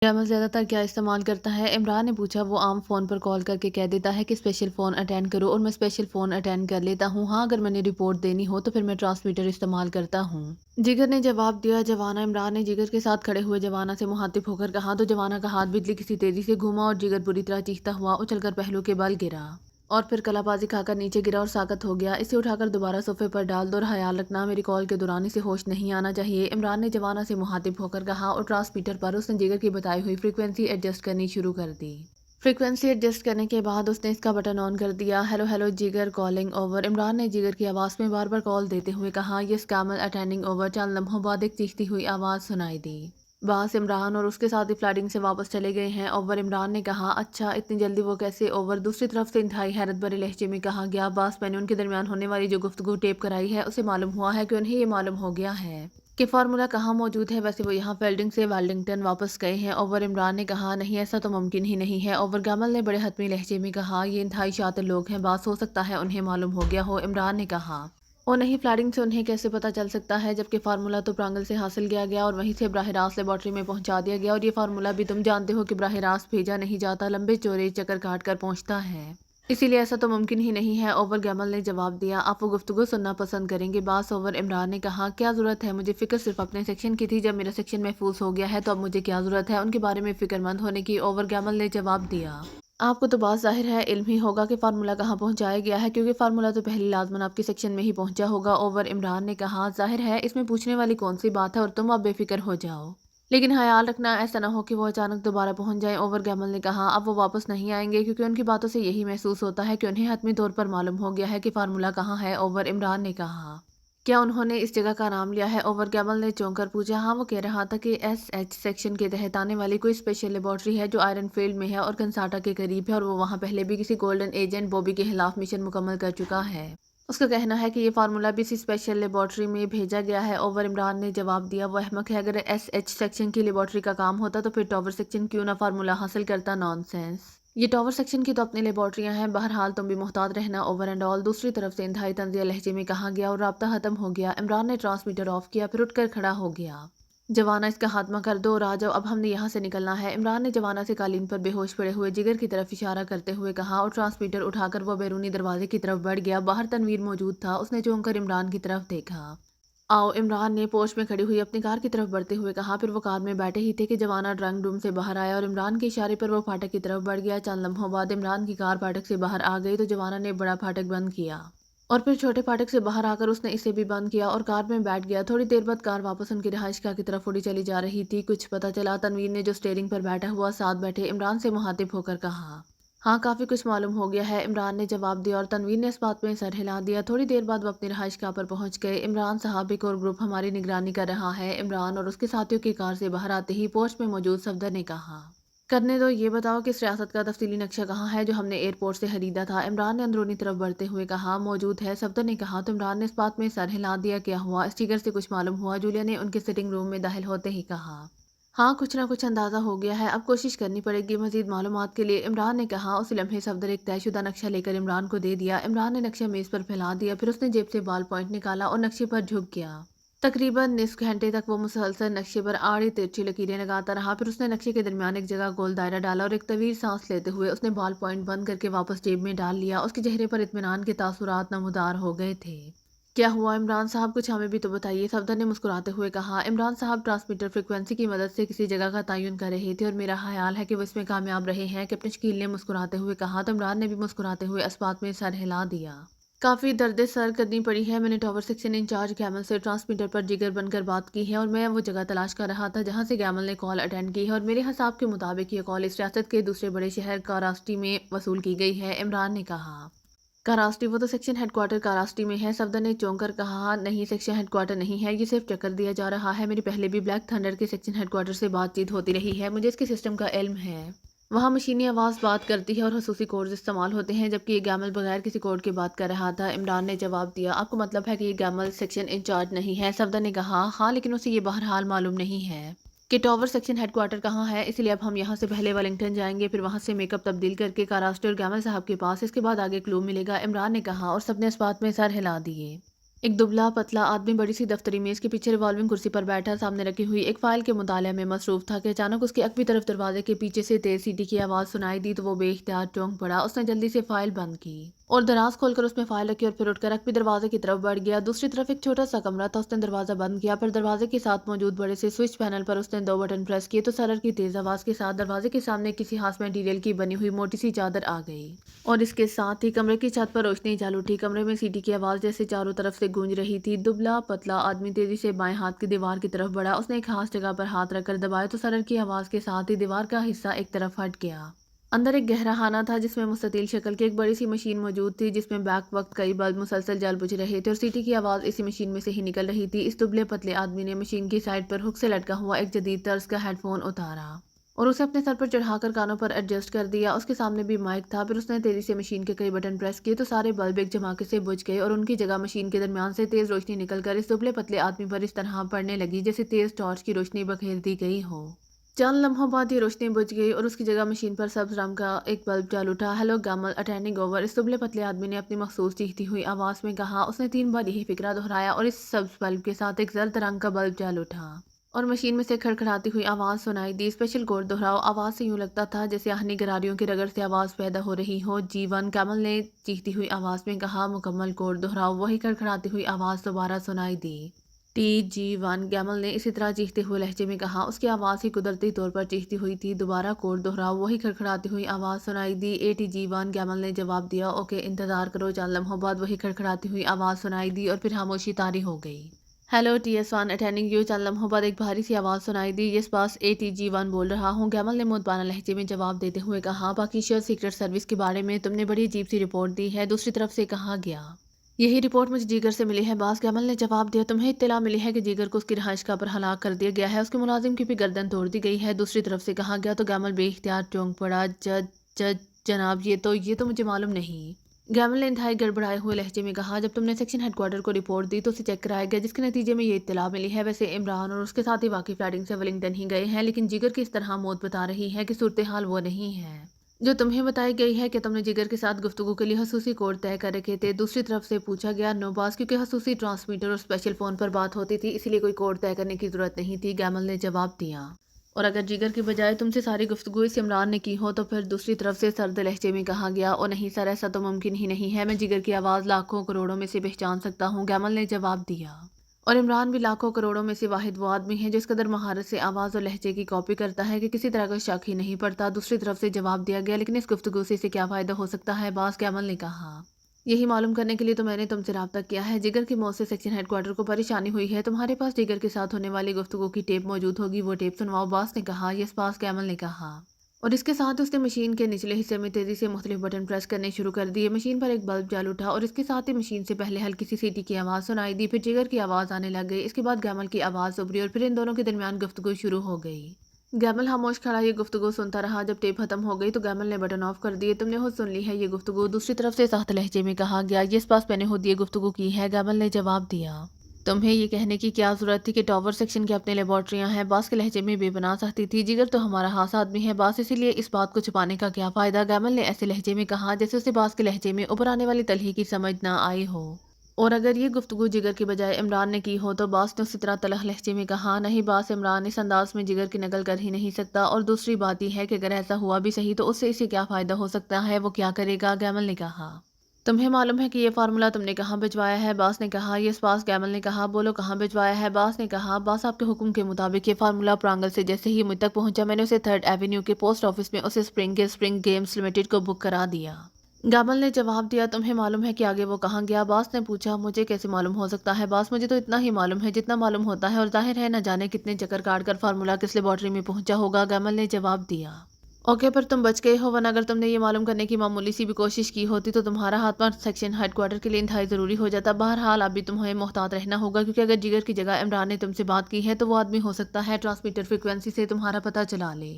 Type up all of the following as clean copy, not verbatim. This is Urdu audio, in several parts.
جامع زیادہ تر کیا استعمال کرتا ہے؟ عمران نے پوچھا۔ وہ عام فون پر کال کر کے کہہ دیتا ہے کہ اسپیشل فون اٹینڈ کرو، اور میں اسپیشل فون اٹینڈ کر لیتا ہوں۔ ہاں، اگر میں نے رپورٹ دینی ہو تو پھر میں ٹرانسمیٹر استعمال کرتا ہوں۔ جگر نے جواب دیا۔ جوانا عمران نے جگر کے ساتھ کھڑے ہوئے جوانا سے مخاطب ہو کر کہا تو جوانا کا ہاتھ بجلی کسی تیزی سے گھوما اور جگر بری طرح چیختا ہوا اچھل کر پہلو کے بل گرا اور پھر کلا بازی کھا کر نیچے گرا اور ساکت ہو گیا۔ اسے اٹھا کر دوبارہ صوفے پر ڈال دو اور خیال رکھنا میری کال کے دوران اسے ہوش نہیں آنا چاہیے، عمران نے جوانا سے مخاطب ہو کر کہا، اور ٹرانسمیٹر پر اس نے جگر کی بتائی ہوئی فریکوینسی ایڈجسٹ کرنی شروع کر دی۔ فریکوینسی ایڈجسٹ کرنے کے بعد اس نے اس کا بٹن آن کر دیا۔ ہیلو ہیلو جگر کالنگ اوور، عمران نے جگر کی آواز میں بار بار کال دیتے ہوئے کہا۔ یس کامل اٹینڈنگ اوور۔ چند لمحوں بعد ایک چیختی ہوئی آواز سنائی دی۔ باس عمران اور اس کے ساتھی فلائٹنگ سے واپس چلے گئے ہیں اوور، عمران نے کہا۔ اچھا، اتنی جلدی وہ کیسے اوور؟ دوسری طرف سے انتہائی حیرت بھرے لہجے میں کہا گیا۔ باس، میں نے ان کے درمیان ہونے والی جو گفتگو ٹیپ کرائی ہے اسے معلوم ہوا ہے کہ انہیں یہ معلوم ہو گیا ہے کہ فارمولا کہاں موجود ہے، ویسے وہ یہاں فیلڈنگ سے ویلڈنگٹن واپس گئے ہیں اوور، عمران نے کہا۔ نہیں، ایسا تو ممکن ہی نہیں ہے اوور، گامل نے بڑے حتمی لہجے میں کہا۔ یہ انتہائی شاطر لوگ ہیں باس، ہو سکتا ہے انہیں معلوم ہو گیا ہو، عمران نے کہا۔ او نہیں، فلائٹنگ سے انہیں کیسے پتہ چل سکتا ہے جبکہ فارمولا تو پرانگل سے حاصل کیا گیا اور وہیں سے براہ راست لیبارٹری میں پہنچا دیا گیا، اور یہ فارمولا بھی تم جانتے ہو کہ براہ راست بھیجا نہیں جاتا، لمبے چوڑے چکر کاٹ کر پہنچتا ہے، اسی لیے ایسا تو ممکن ہی نہیں ہے اوور، گیمل نے جواب دیا۔ آپ وہ گفتگو سننا پسند کریں گے باس اوور، عمران نے کہا۔ کیا ضرورت ہے؟ مجھے فکر صرف اپنے سیکشن کی تھی، جب میرا سیکشن محفوظ ہو گیا ہے تو اب مجھے کیا ضرورت ہے ان کے بارے میں فکر مند ہونے کی اوور، گیمل نے جواب دیا۔ آپ کو تو بات ظاہر ہے علم ہی ہوگا کہ فارمولا کہاں پہنچایا گیا ہے، کیونکہ فارمولا تو پہلی لازماً آپ کے سیکشن میں ہی پہنچا ہوگا اوور، عمران نے کہا۔ ظاہر ہے، اس میں پوچھنے والی کون سی بات ہے، اور تم اب بے فکر ہو جاؤ، لیکن خیال رکھنا ایسا نہ ہو کہ وہ اچانک دوبارہ پہنچ جائیں اوور، گیمل نے کہا۔ اب وہ واپس نہیں آئیں گے کیونکہ ان کی باتوں سے یہی محسوس ہوتا ہے کہ انہیں حتمی طور پر معلوم ہو گیا ہے کہ فارمولا کہاں ہے اوور، عمران نے کہا۔ کیا انہوں نے اس جگہ کا نام لیا ہے اوور، گیمل نے چونک کر پوچھا۔ ہاں، وہ کہہ رہا تھا کہ ایس ایچ سیکشن کے تحت آنے والی کوئی اسپیشل لیبارٹری ہے جو آئرن فیلڈ میں ہے اور کنساٹا کے قریب ہے، اور وہ وہاں پہلے بھی کسی گولڈن ایجنٹ بوبی کے خلاف مشن مکمل کر چکا ہے۔ اس کا کہنا ہے کہ یہ فارمولا بھی اسی اسپیشل لیبارٹری میں بھیجا گیا ہے اوور، عمران نے جواب دیا۔ وہ احمق ہے، اگر ایس ایچ سیکشن کی لیبارٹری کا کام ہوتا تو پھر ٹاور سیکشن کیوں نہ فارمولا حاصل کرتا، نان سینس، یہ ٹاور سیکشن کی تو اپنی لیبارٹریاں ہیں، بہرحال تم بھی محتاط رہنا اوور اینڈ آل، دوسری طرف سے انتہائی طنزیہ لہجے میں کہا گیا، اور رابطہ ختم ہو گیا۔ عمران نے ٹرانسمیٹر آف کیا، پھر اٹھ کر کھڑا ہو گیا۔ جوانا، اس کا خاتمہ کر دو اور آ جاؤ، اب ہم نے یہاں سے نکلنا ہے، عمران نے جوانا سے قالین پر بے ہوش پڑے ہوئے جگر کی طرف اشارہ کرتے ہوئے کہا، اور ٹرانسمیٹر اٹھا کر وہ بیرونی دروازے کی طرف بڑھ گیا۔ باہر تنویر موجود تھا، اس نے چونک کر عمران کی طرف دیکھا۔ آؤ، عمران نے پورچ میں کھڑی ہوئی اپنی کار کی طرف بڑھتے ہوئے کہا، پھر وہ کار میں بیٹھے ہی تھے کہ جوانا ڈرائنگ روم سے باہر آیا اور عمران کے اشارے پر وہ پھاٹک کی طرف بڑھ گیا۔ چند لمحوں بعد عمران کی کار پھاٹک سے باہر آ گئی تو جوانا نے بڑا پھاٹک بند کیا اور پھر چھوٹے پھاٹک سے باہر آ کر اس نے اسے بھی بند کیا اور کار میں بیٹھ گیا۔ تھوڑی دیر بعد کار واپس ان کی رہائش گاہ کی طرف اڑی چلی جا رہی تھی۔ کچھ پتہ چلا؟ تنویر نے جو اسٹیئرنگ پر بیٹھا ہوا ساتھ بیٹھے عمران سے مخاطب ہو کر کہا۔ ہاں، کافی کچھ معلوم ہو گیا ہے، عمران نے جواب دیا، اور تنویر نے اس بات میں سر ہلا دیا۔ تھوڑی دیر بعد وہ اپنی رہائش گاہ پر پہنچ گئے۔ عمران صاحب، ایک اور گروپ ہماری نگرانی کر رہا ہے، عمران اور اس کے ساتھیوں کی کار سے باہر آتے ہی پورچ میں موجود صفدر نے کہا۔ کرنے دو، یہ بتاؤ کہ اس ریاست کا تفصیلی نقشہ کہاں ہے جو ہم نے ایئرپورٹ سے خریدا تھا، عمران نے اندرونی طرف بڑھتے ہوئے کہا۔ موجود ہے، صفدر نے کہا، تو عمران نے اس بات میں سر ہلا دیا۔ کیا ہوا؟ اس جگر سے کچھ معلوم ہوا؟ جولیا نے ان کے سٹنگ روم میں داخل ہوتے ہی کہا۔ ہاں، کچھ نہ کچھ اندازہ ہو گیا ہے، اب کوشش کرنی پڑے گی مزید معلومات کے لیے، عمران نے کہا۔ اسی لمحے صفدر ایک طے شدہ نقشہ لے کر عمران کو دے دیا۔ عمران نے نقشہ میز پر پھیلا دیا، پھر اس نے جیب سے بال پوائنٹ نکالا اور نقشے پر جھک گیا۔ تقریباً نصف گھنٹے تک وہ مسلسل نقشے پر آڑی ترچھی لکیریں لگاتا رہا، پھر اس نے نقشے کے درمیان ایک جگہ گول دائرہ ڈالا اور ایک طویل سانس لیتے ہوئے اس نے بال پوائنٹ بند کر کے واپس جیب میں ڈال لیا۔ اس کے چہرے پر اطمینان کے تاثرات نمودار ہو گئے تھے۔ کیا ہوا عمران صاحب؟ کچھ ہمیں بھی تو بتائیے، صفدر نے مسکراتے ہوئے کہا۔ عمران صاحب ٹرانسمیٹر فریکوینسی کی مدد سے کسی جگہ کا تعین کر رہے تھے اور میرا خیال ہے کہ وہ اس میں کامیاب رہے ہیں، کیپٹن شکیل نے مسکراتے ہوئے کہا، تو عمران نے بھی مسکراتے ہوئے اس بات میں سر ہلا دیا۔ کافی درد سر کرنی پڑی ہے، میں نے ٹاور سیکشن انچارج گیمل سے ٹرانسمیٹر پر جگر بن کر بات کی ہے اور میں وہ جگہ تلاش کر رہا تھا جہاں سے گیمل نے کال اٹینڈ کی ہے، اور میرے حساب کے مطابق یہ کال اس ریاست کے دوسرے بڑے شہر کاراسٹی میں وصول کی گئی ہے، عمران نے کہا۔ کاراسٹی؟ وہ تو سیکشن ہیڈ کوارٹر کاراسٹی میں ہے، صفدر نے چونک کر کہا۔ نہیں، سیکشن ہیڈ کوارٹر نہیں ہے، یہ صرف چکر دیا جا رہا ہے، میری پہلے بھی بلیک تھنڈر کے سیکشن ہیڈ کوارٹر سے بات چیت ہوتی رہی ہے، مجھے اس کے سسٹم کا علم ہے۔ وہاں مشینی آواز بات کرتی ہے اور خصوصی کوڈز استعمال ہوتے ہیں، جبکہ یہ گیمل بغیر کسی کوڈ کے بات کر رہا تھا، عمران نے جواب دیا۔ آپ کو مطلب ہے کہ یہ گیمل سیکشن انچارج نہیں ہے؟ صفدر نے کہا۔ ہاں، لیکن اسے یہ بہرحال معلوم نہیں ہے کہ ٹاور سیکشن ہیڈ کوارٹر کہاں ہے، اس لیے اب ہم یہاں سے پہلے ویلنگٹن جائیں گے، پھر وہاں سے میک اپ تبدیل کر کے کاراسٹی اور گیمل صاحب کے پاس، اس کے بعد آگے کلو ملے گا، عمران نے کہا، اور سب نے اس بات میں سر ہلا دیے۔ ایک دبلا پتلا آدمی بڑی سی دفتری میز کے پیچھے ریوالونگ کرسی پر بیٹھا سامنے رکھی ہوئی ایک فائل کے مطالعہ میں مصروف تھا کہ اچانک اس کی اگلی طرف دروازے کے پیچھے سے تیز سیٹی کی آواز سنائی دی تو وہ بے اختیار چونک پڑا۔ اس نے جلدی سے فائل بند کی اور دراز کھول کر اس میں فائل رکھی اور پھر اٹھ کر اگلی دروازے کی طرف بڑھ گیا۔ دوسری طرف ایک چھوٹا سا کمرہ تھا، اس نے دروازہ بند کیا، پھر دروازے کے ساتھ موجود بڑے سے سوئچ پینل پر اس نے 2 بٹن پریس کیے تو سرر کی تیز آواز کے ساتھ دروازے کے سامنے کسی خاص میٹیریل کی بنی ہوئی موٹی سی چادر آ گئی اور اس کے ساتھ ہی کمرے کی چھت پر روشنی جل اٹھی۔ کمرے میں سیٹی کی آواز جیسے چاروں طرف سے گونج رہی تھی۔ دبلا پتلا آدمی تیزی سے بائیں ہاتھ کی دیوار کی طرف بڑھا، اس نے ایک خاص جگہ پر ہاتھ رکھ کر دبایا تو سرر کی آواز کے ساتھ ہی دیوار کا حصہ ایک طرف ہٹ گیا۔ اندر ایک گہرا خانہ تھا جس میں مستطیل شکل کی ایک بڑی سی مشین موجود تھی جس میں بیک وقت کئی بلب مسلسل جل بجھ رہے تھے اور سیٹی کی آواز اسی مشین میں سے ہی نکل رہی تھی۔ اس دبلے پتلے آدمی نے مشین کی سائڈ پر ہک سے لٹکا ہوا ایک جدید طرز کا ہیڈ فون اتارا اور اسے اپنے سر پر چڑھا کر کانوں پر ایڈجسٹ کر دیا۔ اس کے سامنے بھی مائک تھا۔ پھر اس نے تیزی سے مشین کے کئی بٹن پریس کیے تو سارے بلب ایک جھماکے سے بجھ گئے اور ان کی جگہ مشین کے درمیان سے تیز روشنی نکل کر اس دبلے پتلے آدمی پر اس طرح پڑنے لگی جیسے تیز ٹارچ کی روشنی بکھیر دی گئی ہو۔ چند لمحوں بعد یہ روشنی بجھ گئی اور اس کی جگہ مشین پر سبز رنگ کا ایک بلب جل اٹھا۔ ہیلو گیمل، اٹینڈنگ اوور، اس دبلے پتلے آدمی نے اپنی مخصوص چیختی ہوئی آواز میں کہا۔ اس نے 3 بار یہی فقرہ دہرایا اور اس سبز بلب کے ساتھ ایک زرد رنگ کا بلب جل اٹھا اور مشین میں سے کھڑکھڑاتی ہوئی آواز سنائی دی۔ اسپیشل کوڈ دہراؤ۔ آواز سے یوں لگتا تھا جیسے آہنی گراریوں کے رگڑ سے آواز پیدا ہو رہی ہو۔ G1، گیمل نے چیختی ہوئی آواز میں کہا۔ مکمل کوڈ دہراؤ۔ وہی کھڑکھڑاتی ہوئی آواز دوبارہ سنائی دی۔ TG1، گیمل نے اسی طرح چیختے ہوئے لہجے میں کہا۔ اس کی آواز ہی قدرتی طور پر چیختی ہوئی تھی۔ دوبارہ کوڈ دہراؤ۔ وہی کھڑکھڑاتی ہوئی آواز سنائی دی۔ ATG1، گیمل نے جواب دیا۔ اوکے، انتظار کرو۔ چند لمحوں بعد وہی کھڑکھڑاتی ہوئی آواز سنائی دی اور پھر خاموشی طاری ہو گئی۔ Hello TS1، attending you. چند لمحوں بعد ایک بھاری سی آواز سنائی دی۔ یس باس، ATG1 بول رہا ہوں، گیمل نے مؤدبانہ لہجے میں جواب دیتے ہوئے کہا۔ پاکیزر سیکرٹ سروس کے بارے میں تم نے بڑی عجیب سی رپورٹ دی ہے، دوسری طرف سے کہا گیا۔ یہی رپورٹ مجھے جیگر سے ملی ہے باس، گیمل نے جواب دیا۔ تمہیں اطلاع ملی ہے کہ جیگر کو اس کی رہائش گاہ پر ہلاک کر دیا گیا ہے، اس کے ملازم کی بھی گردن توڑ دی گئی ہے، دوسری طرف سے کہا گیا۔ تو گیمل بے اختیار چونک پڑا۔ جناب یہ تو مجھے معلوم نہیں، گیمل نے انتہائی گڑبڑائے ہوئے لہجے میں کہا۔ جب تم نے سیکشن ہیڈ کوارٹر کو رپورٹ دی تو اسے چیک کرایا گیا جس کے نتیجے میں یہ اطلاع ملی ہے۔ ویسے عمران اور اس کے ساتھی واقعی فلائٹنگ سے ولنگٹن ہی گئے ہیں، لیکن جگر کی اس طرح موت بتا رہی ہے کہ صورتحال وہ نہیں ہے جو تمہیں بتائی گئی ہے کہ تم نے جگر کے ساتھ گفتگو کے لیے خصوصی کوڈ طے کر رکھے تھے۔ دوسری طرف سے پوچھا گیا۔ نو باس، کیونکہ خصوصی ٹرانسمیٹر اور اسپیشل فون پر بات ہوتی تھی اسی لیے کوئی کوڈ طے کرنے کی ضرورت نہیں تھی، گیمل نے جواب دیا۔ اور اگر جگر کی بجائے تم سے ساری گفتگو اس عمران نے کی ہو تو پھر دوسری طرف سے سرد لہجے میں کہا گیا۔ او نہیں سر، ایسا تو ممکن ہی نہیں ہے، میں جگر کی آواز لاکھوں کروڑوں میں سے پہچان سکتا ہوں، گیمل نے جواب دیا۔ اور عمران بھی لاکھوں کروڑوں میں سے واحد وہ آدمی ہے جو اس قدر مہارت سے آواز اور لہجے کی کاپی کرتا ہے کہ کسی طرح کا شک ہی نہیں پڑتا، دوسری طرف سے جواب دیا گیا۔ لیکن اس گفتگو سے اسے کیا فائدہ ہو سکتا ہے باس، گیمل نے کہا۔ یہی معلوم کرنے کے لیے تو میں نے تم سے رابطہ کیا ہے۔ جگر کی موت سے سیکشن ہیڈ کوارٹر کو پریشانی ہوئی ہے، تمہارے پاس جگر کے ساتھ ہونے والی گفتگو کی ٹیپ موجود ہوگی، وہ ٹیپ سنواؤ، باس نے کہا۔ یس باس، گیمل نے کہا۔ اور اس کے ساتھ اس نے مشین کے نچلے حصے میں تیزی سے مختلف بٹن پریس کرنے شروع کر دیے۔ مشین پر ایک بلب جل اٹھا اور اس کے ساتھ ہی مشین سے پہلے ہلکی سی سیٹی کی آواز سنائی دی، پھر جگر کی آواز آنے لگ گئی، اس کے بعد گیمل کی آواز ابھری اور پھر ان دونوں کے درمیان گفتگو شروع ہو گئی۔ گیمل خاموش کھڑا یہ گفتگو سنتا رہا۔ جب ٹیپ ختم ہو گئی تو گیمل نے بٹن آف کر دیے۔ تم نے خود سن لی ہے یہ گفتگو، دوسری طرف سے سخت لہجے میں کہا گیا۔ یس باس، میں نے خود یہ گفتگو کی ہے، گیمل نے جواب دیا۔ تمہیں یہ کہنے کی کیا ضرورت تھی کہ ٹاور سیکشن کی اپنی لیبارٹریاں ہیں، باس کے لہجے میں بے پناہ سختی تھی۔ جگر تو ہمارا خاص آدمی ہے باس، اسی لیے اس بات کو چھپانے کا کیا فائدہ، گیمل نے ایسے لہجے میں کہا جیسے اسے باس کے لہجے میں اوپر آنے والی تلخی کی سمجھ نہ آئی ہو۔ اور اگر یہ گفتگو جگر کی بجائے عمران نے کی ہو تو باس نے اسی طرح تلخ لہجے میں کہا۔ نہیں باس، عمران اس انداز میں جگر کی نقل کر ہی نہیں سکتا، اور دوسری بات یہ ہے کہ اگر ایسا ہوا بھی صحیح تو اس سے اسے کیا فائدہ ہو سکتا ہے، وہ کیا کرے گا، گیمل نے کہا۔ تمہیں معلوم ہے کہ یہ فارمولا تم نے کہاں بھجوایا ہے، باس نے کہا۔ یس باس، گیمل نے کہا۔ بولو کہاں بھجوایا ہے، باس نے کہا۔ باس، آپ کے حکم کے مطابق یہ فارمولا پرانگل سے جیسے ہی مجھ تک پہنچا میں نے اسے 3rd ایونیو کے پوسٹ آفس میں اسے اسپرنگ گیمز لمیٹڈ کو بک کرا دیا، گیمل نے جواب دیا۔ تمہیں معلوم ہے کہ آگے وہ کہاں گیا، باس نے پوچھا۔ مجھے کیسے معلوم ہو سکتا ہے باس، مجھے تو اتنا ہی معلوم ہے جتنا معلوم ہوتا ہے، اور ظاہر ہے نہ جانے کتنے چکر کاٹ کر فارمولا کس لیبارٹری میں پہنچا ہوگا، گیمل نے جواب دیا۔ اوکے، پر تم بچ گئے ہو، ورنہ اگر تم نے یہ معلوم کرنے کی معمولی سی بھی کوشش کی ہوتی تو تمہارا خاتمہ سیکشن ہیڈ کوارٹر کے لیے انتہائی ضروری ہو جاتا۔ بہرحال اب بھی تمہیں محتاط رہنا ہوگا، کیونکہ اگر جگر کی جگہ عمران نے تم سے بات کی ہے تو وہ آدمی ہو سکتا ہے ٹرانسمیٹر فریکوینسی سے تمہارا پتہ چلا لے۔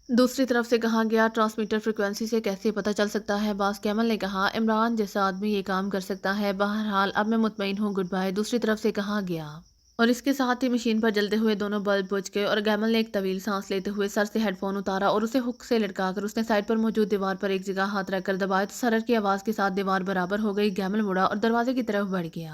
دوسری طرف سے کہا گیا۔ ٹرانسمیٹر فریکوینسی سے کیسے پتہ چل سکتا ہے، باس، گیمل نے کہا۔ عمران جیسا آدمی یہ کام کر سکتا ہے۔ بہرحال اب میں مطمئن ہوں، گڈ بائے، دوسری طرف سے کہا گیا۔ اور اس کے ساتھ ہی مشین پر جلتے ہوئے دونوں بلب بجھ گئے اور گیمل نے ایک طویل سانس لیتے ہوئے سر سے ہیڈ فون اتارا اور اسے ہک سے لٹکا کر اس نے سائڈ پر موجود دیوار پر ایک جگہ ہاتھ رکھ کر دبایا تو سرر کی آواز کے ساتھ دیوار برابر ہو گئی۔ گیمل مڑا اور دروازے کی طرف بڑھ گیا۔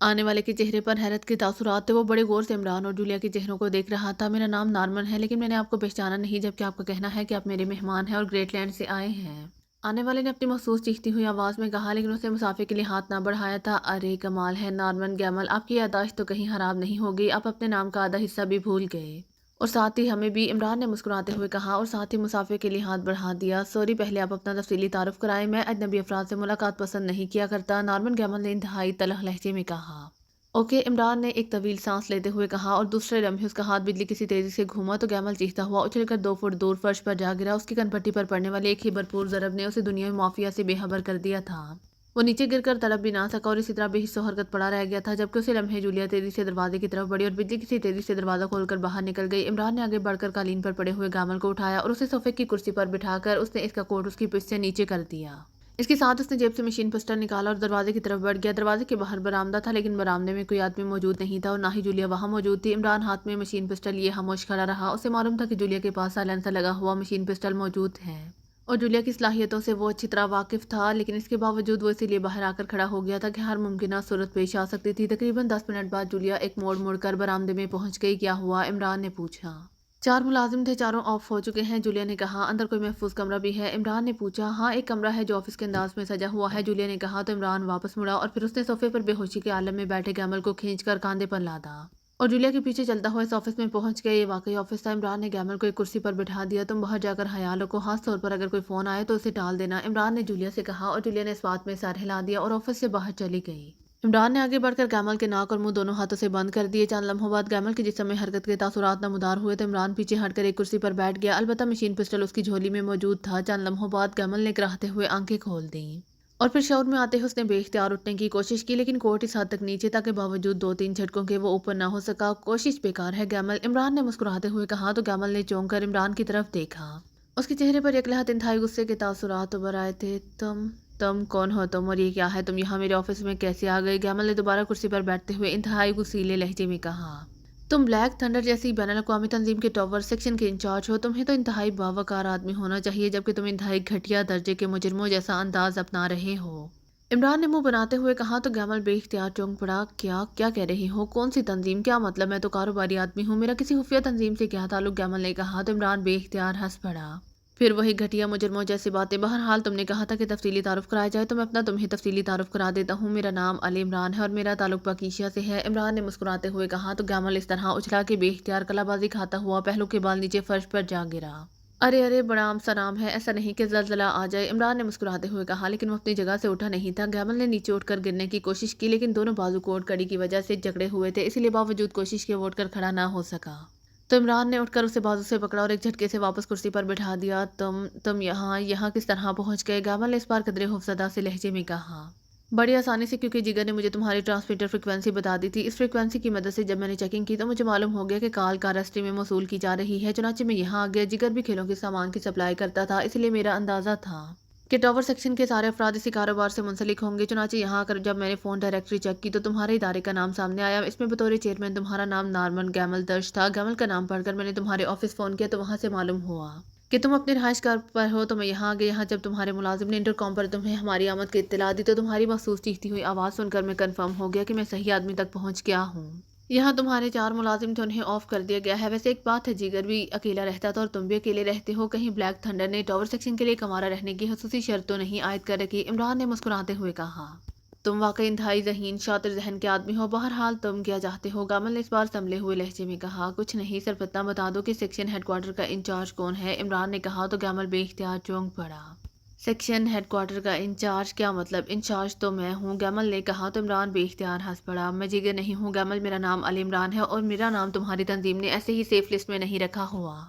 آنے والے کے چہرے پر حیرت کے تاثرات تھے۔ وہ بڑے غور سے عمران اور جولیا کے چہروں کو دیکھ رہا تھا۔ میرا نام نارمن ہے، لیکن میں نے آپ کو پہچانا نہیں، جبکہ آپ کا کہنا ہے کہ آپ میرے مہمان ہیں اور گریٹ لینڈ سے آئے ہیں۔ آنے والے نے اپنی مخصوص چیختی ہوئی آواز میں کہا، لیکن اس نے مسافر کے لیے ہاتھ نہ بڑھایا تھا۔ ارے کمال ہے نارمن گیمل، آپ کی یادداشت تو کہیں خراب نہیں ہو گئی، آپ اپنے نام کا آدھا حصہ بھی بھول گئے۔ اور ساتھ ہی ہمیں بھی، عمران نے مسکراتے ہوئے کہا، اور ساتھ ہی مسافر کے لیے ہاتھ بڑھا دیا۔ سوری، پہلے آپ اپنا تفصیلی تعارف کرائیں۔ میں اجنبی افراد سے ملاقات پسند نہیں کیا کرتا، نارمن گیمل نے انتہائی تلخ لہجے میں کہا۔ اوکے، عمران نے ایک طویل سانس لیتے ہوئے کہا، اور دوسرے لمحے اس کا ہاتھ بجلی کسی تیزی سے گھوما تو گیمل چیختا ہوا اچھل کر 2 فٹ دور فرش پر جا گرا۔ اس کی کنپٹی پر پڑنے والے ایک ہی بھرپور ضرب نے اسے دنیاوی مافیا سے بے خبر کر دیا تھا۔ وہ نیچے گر کر تڑپ بھی نہ سکا اور اسی طرح بے حس و حرکت پڑا رہ گیا تھا، جبکہ اسی لمحے جولیا تیزی سے دروازے کی طرف بڑھی اور بجلی کسی تیزی سے دروازہ کھول کر باہر نکل گئی۔ عمران نے آگے بڑھ کر قالین پر پڑے ہوئے گیمل کو اٹھایا اور اسے صوفے کی کرسی پر بٹھا کر اس نے اس کا کوٹ اس کی پشت سے نیچے کر دیا۔ اس کے ساتھ اس نے جیب سے مشین پسٹل نکالا اور دروازے کی طرف بڑھ گیا۔ دروازے کے باہر برآمدہ تھا، لیکن برآمدے میں کوئی آدمی موجود نہیں تھا اور نہ ہی جولیا وہاں موجود تھی۔ عمران ہاتھ میں مشین پسٹل لیے خاموش کھڑا رہا۔ اسے معلوم تھا کہ جولیا کے پاس سائلنسر لگا ہوا مشین پسٹل موجود ہے اور جولیا کی صلاحیتوں سے وہ اچھی طرح واقف تھا، لیکن اس کے باوجود وہ اسی لیے باہر آ کر کھڑا ہو گیا تھا کہ ہر ممکنہ صورت پیش آ سکتی تھی۔ تقریباً 10 منٹ بعد جولیا ایک موڑ مڑ کر برآمدے میں پہنچ گئی۔ کیا ہوا؟ عمران نے پوچھا۔ 4 ملازم تھے، چاروں آف ہو چکے ہیں، جولیا نے کہا۔ اندر کوئی محفوظ کمرہ بھی ہے؟ عمران نے پوچھا۔ ہاں، ایک کمرہ ہے جو آفس کے انداز میں سجا ہوا ہے، جولیا نے کہا تو عمران واپس مڑا اور پھر اس نے صوفے پر بے ہوشی کے عالم میں بیٹھے گیمل کو کھینچ کر کاندھے پر لادا اور جولیا کے پیچھے چلتا ہوا اس آفس میں پہنچ گئے۔ یہ واقعی آفس تھا۔ عمران نے گیمل کو ایک کرسی پر بٹھا دیا۔ تم باہر جا کر خیال رکھو، خاص طور پر اگر کوئی فون آئے تو اسے ٹال دینا، عمران نے جولیا سے کہا، اور جولیا نے اس بات میں سر ہلا دیا اور آفس سے باہر چلی گئی۔ عمران نے آگے بڑھ کر گیمل کے ناک اور منہ دونوں ہاتھوں سے بند کر دیے۔ چند لمحوں بعد گیمل کے جسم میں حرکت کے تاثرات نمودار ہوئے تو عمران پیچھے ہٹ کر ایک کرسی پر بیٹھ گیا، البتہ مشین پسٹل اس کی جھولی میں موجود تھا۔ چند لمحوں بعد گیمل نے کراہتے ہوئے آنکھیں کھول دیں اور پھر شعور میں آتے ہی اس نے بے اختیار اٹھنے کی کوشش کی، لیکن کوٹ اس حد تک نیچے تھا کہ باوجود 2-3 جھٹکوں کے وہ اوپر نہ ہو سکا۔ کوشش بیکار ہے گیمل، عمران نے مسکراتے ہوئے کہا تو گیمل نے چونک کر عمران کی طرف دیکھا۔ اس کے چہرے پر یک لحظت انتہائی غصے کے تاثرات ابھر آئے تھے۔ تم کون ہو تم، اور یہ کیا ہے؟ تم یہاں میرے آفس میں کیسے آ گئے؟ گیمل نے دوبارہ کرسی پر بیٹھتے ہوئے انتہائی غصیلے لہجے میں کہا۔ تم بلیک تھنڈر جیسی بین الاقوامی تنظیم کے ٹاور سیکشن کے انچارج ہو، تمہیں تو انتہائی باوقار آدمی ہونا چاہیے، جبکہ تم انتہائی گھٹیا درجے کے مجرموں جیسا انداز اپنا رہے ہو، عمران نے منہ بناتے ہوئے کہا تو گیمل بے اختیار چونک پڑا۔ کیا کہہ رہی ہو؟ کون سی تنظیم؟ کیا مطلب؟ میں تو کاروباری آدمی ہوں، میرا کسی خفیہ تنظیم سے کیا تعلق؟ گیمل نے کہا تو عمران بے اختیار ہنس پڑا۔ پھر وہی گھٹیا مجرموں جیسی باتیں۔ بہرحال تم نے کہا تھا کہ تفصیلی تعارف کرایا جائے تو میں اپنا تمہیں تفصیلی تعارف کرا دیتا ہوں۔ میرا نام علی عمران ہے اور میرا تعلق پاکیزہ سے ہے، عمران نے مسکراتے ہوئے کہا تو گیمل اس طرح اچھلا کہ بے اختیار کلا بازی کھاتا ہوا پہلو کے بال نیچے فرش پر جا گرا۔ ارے بڑا عام سا نام ہے، ایسا نہیں کہ زلزلہ آ جائے، عمران نے مسکراتے ہوئے کہا، لیکن وہ اپنی جگہ سے اٹھا نہیں تھا۔ گیمل نے نیچے اٹھ کر گرنے کی کوشش کی، لیکن دونوں بازو کوٹ کڑی کی وجہ سے جکڑے ہوئے تھے، اسی لیے باوجود کوشش کے وہ اٹھ کر کھڑا نہ ہو سکا۔ تو عمران نے اٹھ کر اسے بازو سے پکڑا اور ایک جھٹکے سے واپس کرسی پر بٹھا دیا۔ تم یہاں کس طرح پہنچ گئے؟ گیمل نے اس بار قدرے خوفزدہ سے لہجے میں کہا۔ بڑی آسانی سے، کیونکہ جگر نے مجھے تمہاری ٹرانسمیٹر فریکوینسی بتا دی تھی۔ اس فریکوینسی کی مدد سے جب میں نے چیکنگ کی تو مجھے معلوم ہو گیا کہ کال کارسٹری میں موصول کی جا رہی ہے، چنانچہ میں یہاں آ گیا۔ جگر بھی کھیلوں کے سامان کی سپلائی کرتا تھا، اس لیے میرا اندازہ تھا کہ ٹاور سیکشن کے سارے افراد اسی کاروبار سے منسلک ہوں گے۔ چنانچہ یہاں آ کر جب میں نے فون ڈائریکٹری چیک کی تو تمہارے ادارے کا نام سامنے آیا، اس میں بطور چیئرمین تمہارا نام نارمن گیمل درج تھا۔ گیمل کا نام پڑھ کر میں نے تمہارے آفس فون کیا تو وہاں سے معلوم ہوا کہ تم اپنے رہائش گاہ پر ہو، تو میں یہاں آ گیا۔ یہاں جب تمہارے ملازم نے انٹرکام پر تمہیں ہماری آمد کی اطلاع دی تو تمہاری مخصوص چیختی ہوئی آواز سن کر میں کنفرم ہو گیا کہ میں صحیح آدمی تک پہنچ گیا ہوں۔ یہاں تمہارے 4 ملازم تھے، انہیں آف کر دیا گیا ہے۔ ویسے ایک بات ہے، جگر بھی اکیلا رہتا تھا اور تم بھی اکیلے رہتے ہو، کہیں بلیک تھنڈر نے ٹاور سیکشن کے لیے کمارہ رہنے کی خصوصی شرط تو نہیں عائد کر رکھی؟ عمران نے مسکراتے ہوئے کہا۔ تم واقعی انتہائی ذہین شاطر ذہن کے آدمی ہو۔ بہرحال تم کیا چاہتے ہو؟ گیمل نے اس بار سنبھلے ہوئے لہجے میں کہا۔ کچھ نہیں، صرف اتنا بتا دو کہ سیکشن ہیڈ کوارٹر کا انچارج کون ہے، عمران نے کہا تو گیمل بے اختیار چونک پڑا۔ سیکشن ہیڈ کوارٹر کا انچارج؟ کیا مطلب؟ انچارج تو میں ہوں، گیمل نے کہا تو عمران بے اختیار ہنس پڑا۔ میں جگر نہیں ہوں گیمل، میرا نام علی عمران ہے اور میرا نام تمہاری تنظیم نے ایسے ہی سیف لسٹ میں نہیں رکھا ہوا۔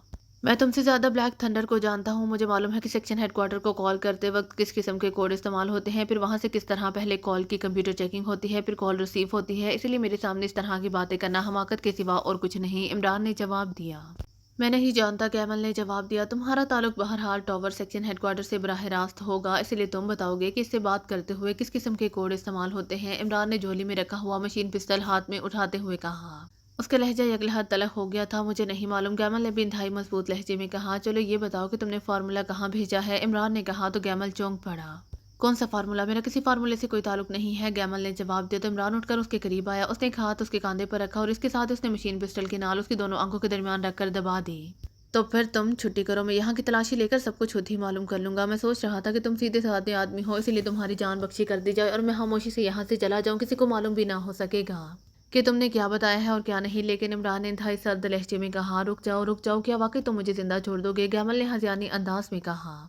میں تم سے زیادہ بلیک تھنڈر کو جانتا ہوں، مجھے معلوم ہے کہ سیکشن ہیڈ کوارٹر کو کال کرتے وقت کس قسم کے کوڈ استعمال ہوتے ہیں، پھر وہاں سے کس طرح پہلے کال کی کمپیوٹر چیکنگ ہوتی ہے، پھر کال ریسیو ہوتی ہے، اسی لیے میرے سامنے اس طرح کی باتیں کرنا حماقت کے سوا اور کچھ نہیں، عمران نے جواب دیا۔ میں نہیں جانتا، گیمل نے جواب دیا۔ تمہارا تعلق بہرحال ٹاور سیکشن ہیڈ کوارٹر سے براہ راست ہوگا، اسی لیے تم بتاؤ گے کہ اس سے بات کرتے ہوئے کس قسم کے کوڈ استعمال ہوتے ہیں، عمران نے جھولی میں رکھا ہوا مشین پستل ہاتھ میں اٹھاتے ہوئے کہا۔ اس کا لہجہ یک لحظت تلخ ہو گیا تھا۔ مجھے نہیں معلوم، گیمل نے بھی انتہائی مضبوط لہجے میں کہا۔ چلو یہ بتاؤ کہ تم نے فارمولا کہاں بھیجا ہے، عمران نے کہا تو گیمل چونک پڑا۔ کون سا فارمولا؟ میرا کسی فارمولے سے کوئی تعلق نہیں ہے، گیمل نے جواب دیا تو عمران اٹھ کر اس کے قریب آیا۔ اس نے ایک ہاتھ اس کے کاندھے پر رکھا اور اس کے ساتھ اس نے مشین پسٹل کی نال اس کی دونوں آنکھوں کے درمیان رکھ کر دبا دی۔ تو پھر تم چھٹی کرو، میں یہاں کی تلاشی لے کر سب کچھ خود ہی معلوم کر لوں گا۔ میں سوچ رہا تھا کہ تم سیدھے سادے آدمی ہو، اسی لیے تمہاری جان بخشی کر دی جائے اور میں خاموشی سے یہاں سے چلا جاؤں، کسی کو معلوم بھی نہ ہو سکے گا کہ تم نے کیا بتایا ہے اور کیا نہیں۔ لیکن عمران نے انتہائی سرد لہجے میں کہا، رک جاؤ، کیا واقعی تم مجھے زندہ چھوڑ دو گے؟ گیمل نے ہذیانی انداز میں کہا۔